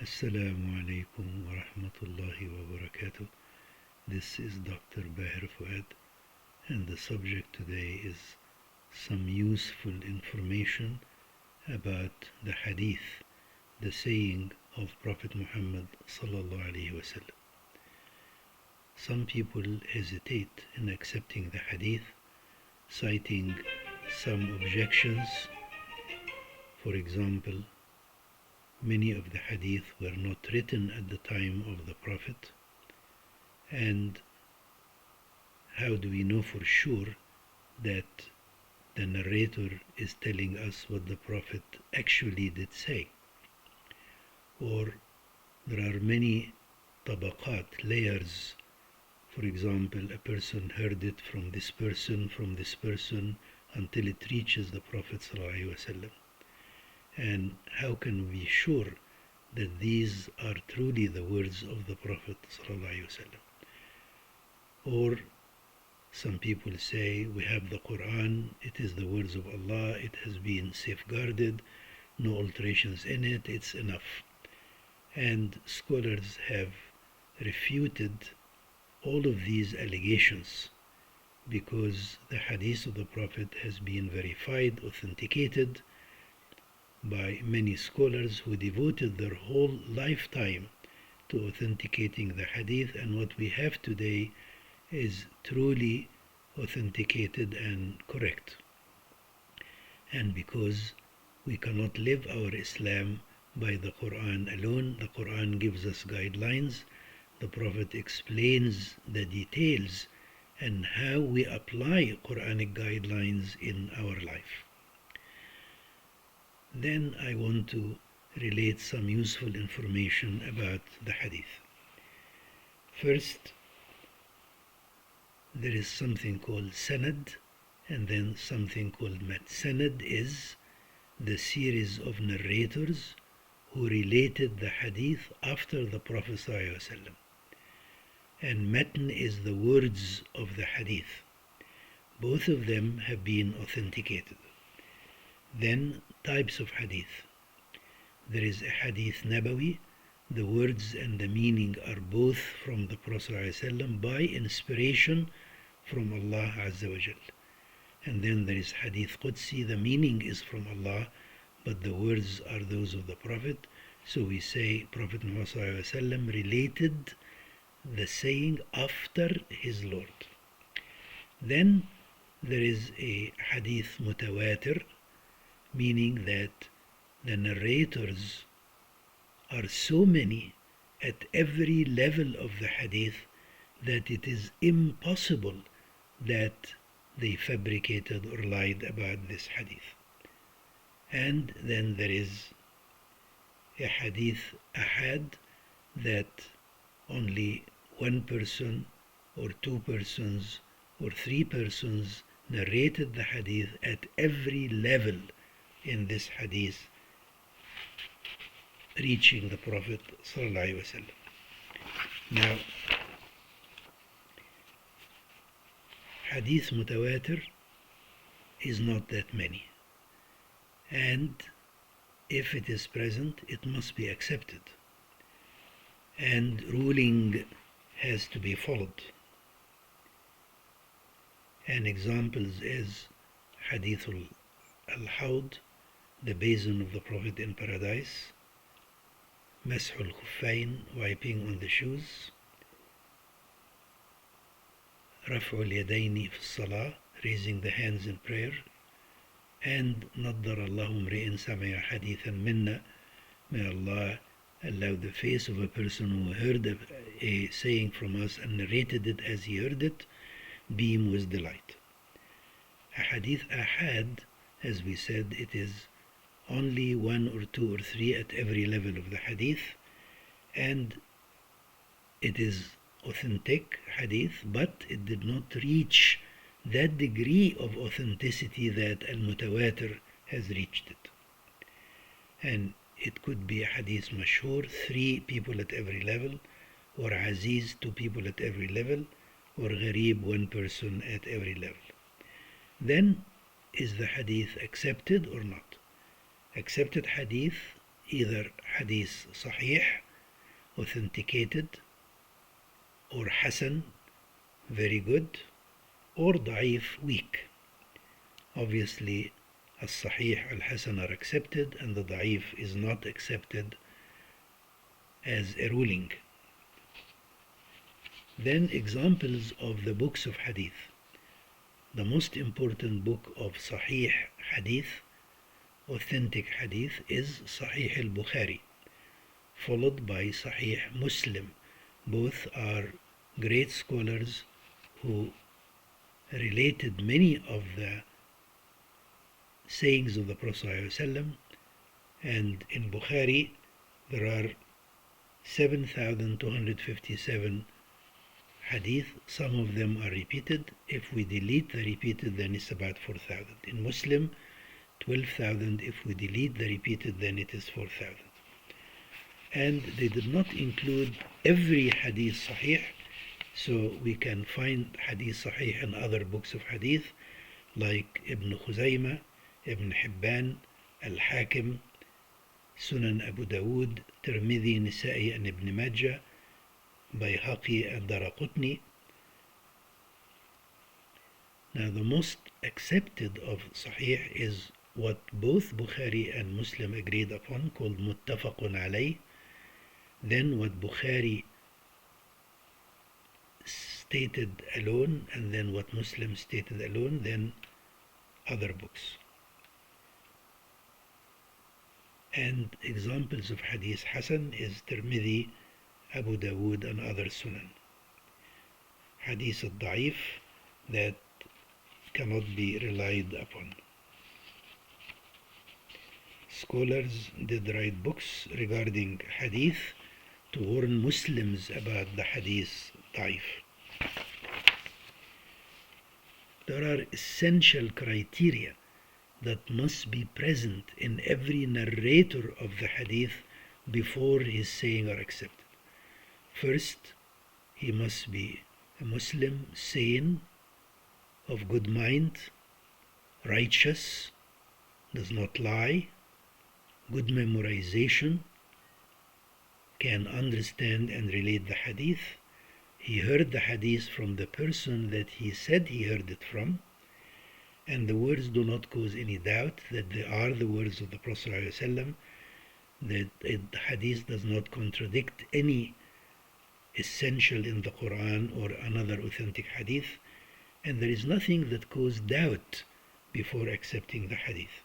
Assalamu alaikum wa rahmatullahi wa barakatuh. This is Dr. Bahir Fuad, and the subject today is some useful information about the Hadeeth, the saying of Prophet Muhammad sallallahu alaihi wasallam. Some people hesitate in accepting the Hadeeth, citing some objections. For example, many of the Hadith were not written at the time of the Prophet, and how do we know for sure that the narrator is telling us what the Prophet actually did say? Or there are many tabaqat, layers. For example, a person heard it from this person, until it reaches the Prophet ﷺ. And how can we be sure that these are truly the words of the Prophet ﷺ? Or some people say, we have the Quran, it is the words of Allah, it has been safeguarded, no alterations in it, it's enough. And scholars have refuted all of these allegations because the Hadith of the Prophet has been verified, authenticated by many scholars who devoted their whole lifetime to authenticating the Hadith, and what we have today is truly authenticated and correct. And because we cannot live our Islam by the Quran alone, the Quran gives us guidelines, the Prophet explains the details and how we apply Quranic guidelines in our life. Then I want to relate some useful information about the Hadith. First, there is something called sanad, and then something called mat. Sanad is the series of narrators who related the Hadith after the Prophet ﷺ. And matn is the words of the Hadith. Both of them have been authenticated. Then types of Hadith. There is a Hadith Nabawi. The words and the meaning are both from the Prophet ﷺ by inspiration from Allah Azza wa Jal. And then there is Hadith Qudsi. The meaning is from Allah, but the words are those of the Prophet. So we say Prophet Muhammad ﷺ related the saying after his Lord. Then there is a Hadith Mutawatir, meaning that the narrators are so many at every level of the Hadith that it is impossible that they fabricated or lied about this Hadith. And then there is a Hadith Ahad, that only one person or two persons or three persons narrated the Hadith at every level in this Hadith, reaching the Prophet ﷺ. Now, Hadith Mutawatir is not that many, and if it is present, it must be accepted, and ruling has to be followed. And examples is Hadith al-Hawd, the basin of the Prophet in paradise, Mas'h al-Khuffayn, wiping on the shoes, Raf'u al-Yadayni fi salah, raising the hands in prayer, and Naddar Allahu mri'in sami'a hadithan minna, may Allah allow the face of a person who heard a saying from us and narrated it as he heard it, beam with delight. A Hadith Ahad, as we said, it is only one or two or three at every level of the Hadith, and it is authentic Hadith, but it did not reach that degree of authenticity that Al-Mutawatir has reached it. And it could be a Hadith Mashhur, three people at every level, or Aziz, two people at every level, or Gharib, one person at every level. Then, is the Hadith accepted or not? Accepted Hadith either hadith sahih, authenticated, or hasan, very good, or da'if, weak. Obviously, as-sahih, al-hasan are accepted, and the da'if is not accepted as a ruling. Then examples of the books of hadith. The most important book of sahih hadith, authentic hadith, is Sahih al-Bukhari, followed by Sahih Muslim. Both are great scholars who related many of the sayings of the Prophet ﷺ, and in Bukhari there are 7,257 hadith. Some of them are repeated. If we delete the repeated, then it's about 4,000. In Muslim, 12,000. If we delete the repeated, then it is 4,000. And they did not include every hadith sahih, so we can find hadith sahih in other books of hadith like Ibn Khuzaymah, Ibn Hibban, Al-Hakim, Sunan Abu Dawood, Tirmidhi, Nisa'i, and Ibn Majah, Bayhaqi, and Daraqutni. Now the most accepted of Sahih is what both Bukhari and Muslim agreed upon, called Muttafaqun alayh. Then what Bukhari stated alone, and then what Muslim stated alone, then other books. And examples of Hadith Hasan is Tirmidhi, Abu Dawood, and other Sunan. Hadith al-Da'if, that cannot be relied upon. Scholars did write books regarding Hadith to warn Muslims about the Hadith Da'if. There are essential criteria that must be present in every narrator of the Hadith before his saying are accepted. First, he must be a Muslim, sane, of good mind, righteous, does not lie, good memorization, can understand and relate the Hadith. He heard the Hadith from the person that he said he heard it from, and the words do not cause any doubt that they are the words of the Prophet ﷺ, that the Hadith does not contradict any essential in the Quran or another authentic Hadith, and there is nothing that causes doubt before accepting the Hadith.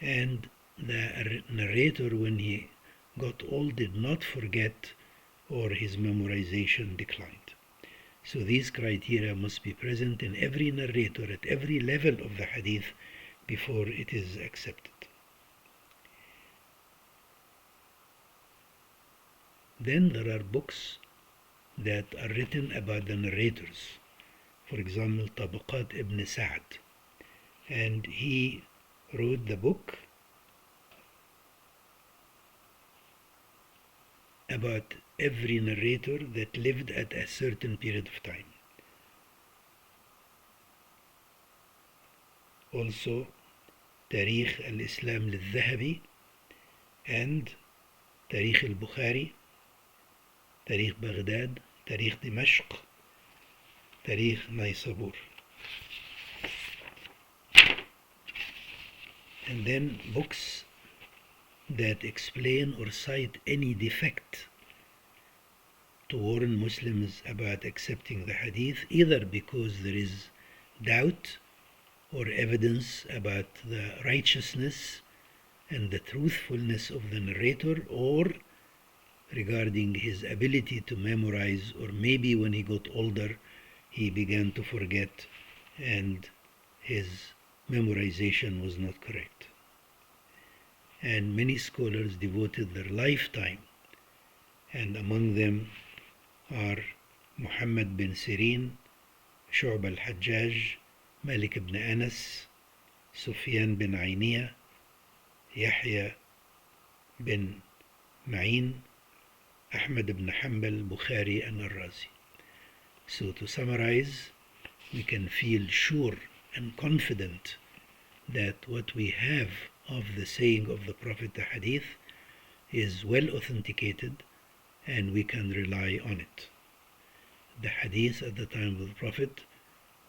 And the narrator, when he got old, did not forget, or his memorization declined. So these criteria must be present in every narrator at every level of the Hadith before it is accepted. Then there are books that are written about the narrators. For example, Tabaqat ibn Sa'd. And he wrote the book about every narrator that lived at a certain period of time. Also, Tarikh al-Islam al-Dhahabi and Tarikh al-Bukhari, Tarikh Baghdad, Tarikh Dimashq, Tarikh Naysabur. And then books that explain or cite any defect to warn Muslims about accepting the Hadith, either because there is doubt or evidence about the righteousness and the truthfulness of the narrator, or regarding his ability to memorize, or maybe when he got older he began to forget and his memorization was not correct. And many scholars devoted their lifetime, and among them are Muhammad bin Sirin, Shu'b al-Hajjaj, Malik ibn Anas, Sufyan bin Ayniyah, Yahya bin Ma'in, Ahmad ibn Hanbal, Bukhari, and Al-Razi. So to summarize, we can feel sure and confident that what we have of the saying of the Prophet, the Hadith, is well authenticated and we can rely on it. The Hadith at the time of the Prophet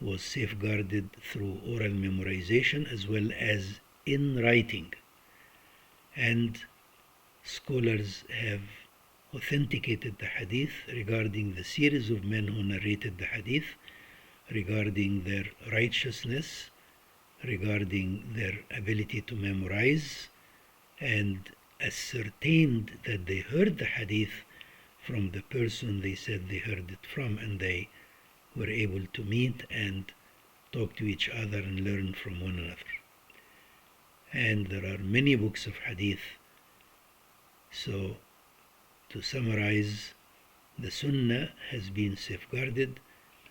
was safeguarded through oral memorization as well as in writing, and scholars have authenticated the Hadith regarding the series of men who narrated the Hadith, regarding their righteousness, regarding their ability to memorize, and ascertained that they heard the Hadith from the person they said they heard it from, and they were able to meet and talk to each other and learn from one another. And there are many books of Hadith. So, to summarize, the Sunnah has been safeguarded.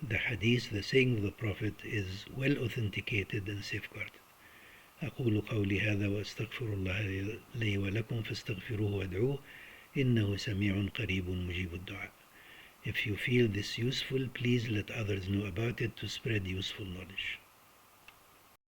The Hadith, the saying of the Prophet, is well authenticated and safeguarded. أقول قولي هذا وأستغفر الله لي ولكم فاستغفروه وادعوه إنه سميع قريب مجيب الدعاء. If you feel this useful, please let others know about it to spread useful knowledge.